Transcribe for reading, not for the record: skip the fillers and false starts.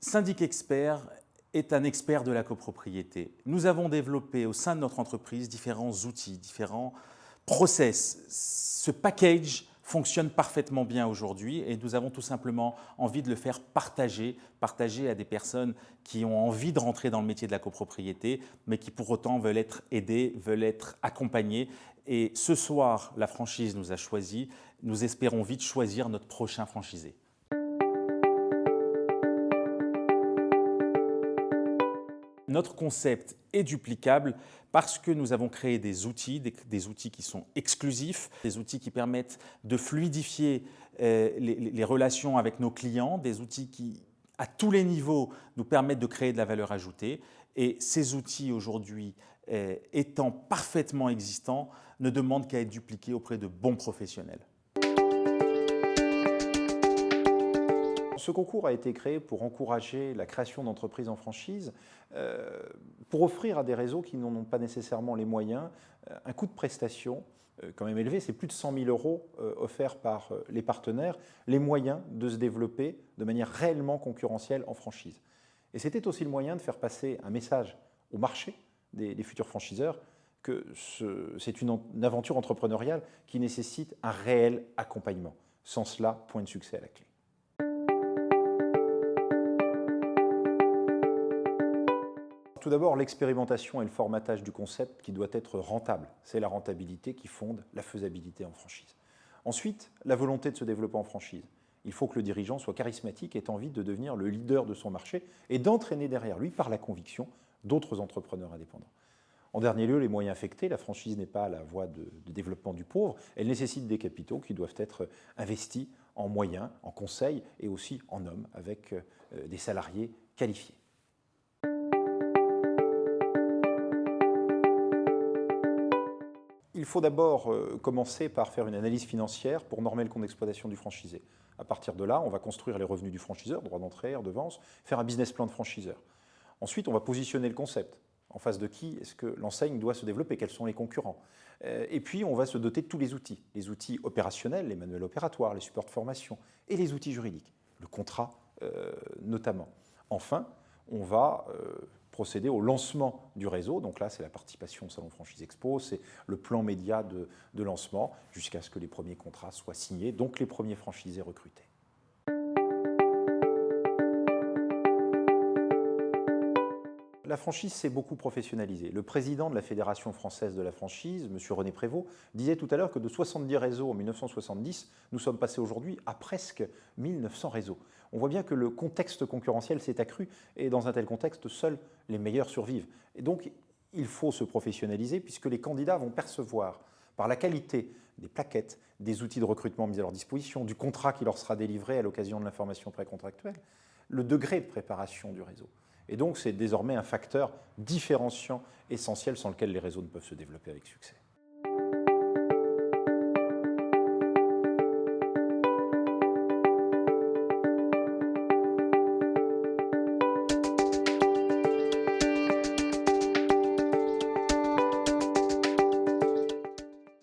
Syndic Expert est un expert de la copropriété. Nous avons développé au sein de notre entreprise différents outils, différents process. Ce package fonctionne parfaitement bien aujourd'hui et nous avons tout simplement envie de le faire partager à des personnes qui ont envie de rentrer dans le métier de la copropriété, mais qui pour autant veulent être aidées, veulent être accompagnées. Et ce soir, la franchise nous a choisis. Nous espérons vite choisir notre prochain franchisé. Notre concept est duplicable parce que nous avons créé des outils qui sont exclusifs, des outils qui permettent de fluidifier les relations avec nos clients, des outils qui, à tous les niveaux, nous permettent de créer de la valeur ajoutée. Et ces outils aujourd'hui, étant parfaitement existants, ne demandent qu'à être dupliqués auprès de bons professionnels. Ce concours a été créé pour encourager la création d'entreprises en franchise, pour offrir à des réseaux qui n'en ont pas nécessairement les moyens un coût de prestation quand même élevé, c'est plus de 100 000 € offerts par les partenaires, les moyens de se développer de manière réellement concurrentielle en franchise. Et c'était aussi le moyen de faire passer un message au marché des futurs franchiseurs que c'est une aventure entrepreneuriale qui nécessite un réel accompagnement. Sans cela, point de succès à la clé. Tout d'abord, l'expérimentation et le formatage du concept qui doit être rentable. C'est la rentabilité qui fonde la faisabilité en franchise. Ensuite, la volonté de se développer en franchise. Il faut que le dirigeant soit charismatique et ait envie de devenir le leader de son marché et d'entraîner derrière lui, par la conviction, d'autres entrepreneurs indépendants. En dernier lieu, les moyens affectés. La franchise n'est pas la voie de développement du pauvre. Elle nécessite des capitaux qui doivent être investis en moyens, en conseils et aussi en hommes avec des salariés qualifiés. Il faut d'abord commencer par faire une analyse financière pour normer le compte d'exploitation du franchisé. À partir de là, on va construire les revenus du franchiseur, droit d'entrée, redevance, faire un business plan de franchiseur. Ensuite, on va positionner le concept. En face de qui est-ce que l'enseigne doit se développer? Quels sont les concurrents? Et puis, on va se doter de tous les outils opérationnels, les manuels opératoires, les supports de formation et les outils juridiques, le contrat notamment. Enfin, on va procéder au lancement du réseau. Donc là, c'est la participation au Salon Franchise Expo, c'est le plan média de lancement jusqu'à ce que les premiers contrats soient signés, donc les premiers franchisés recrutés. La franchise s'est beaucoup professionnalisée. Le président de la Fédération française de la franchise, M. René Prévost, disait tout à l'heure que de 70 réseaux en 1970, nous sommes passés aujourd'hui à presque 1900 réseaux. On voit bien que le contexte concurrentiel s'est accru et dans un tel contexte, seuls les meilleurs survivent. Et donc, il faut se professionnaliser puisque les candidats vont percevoir par la qualité des plaquettes, des outils de recrutement mis à leur disposition, du contrat qui leur sera délivré à l'occasion de l'information précontractuelle, le degré de préparation du réseau. Et donc, c'est désormais un facteur différenciant essentiel sans lequel les réseaux ne peuvent se développer avec succès.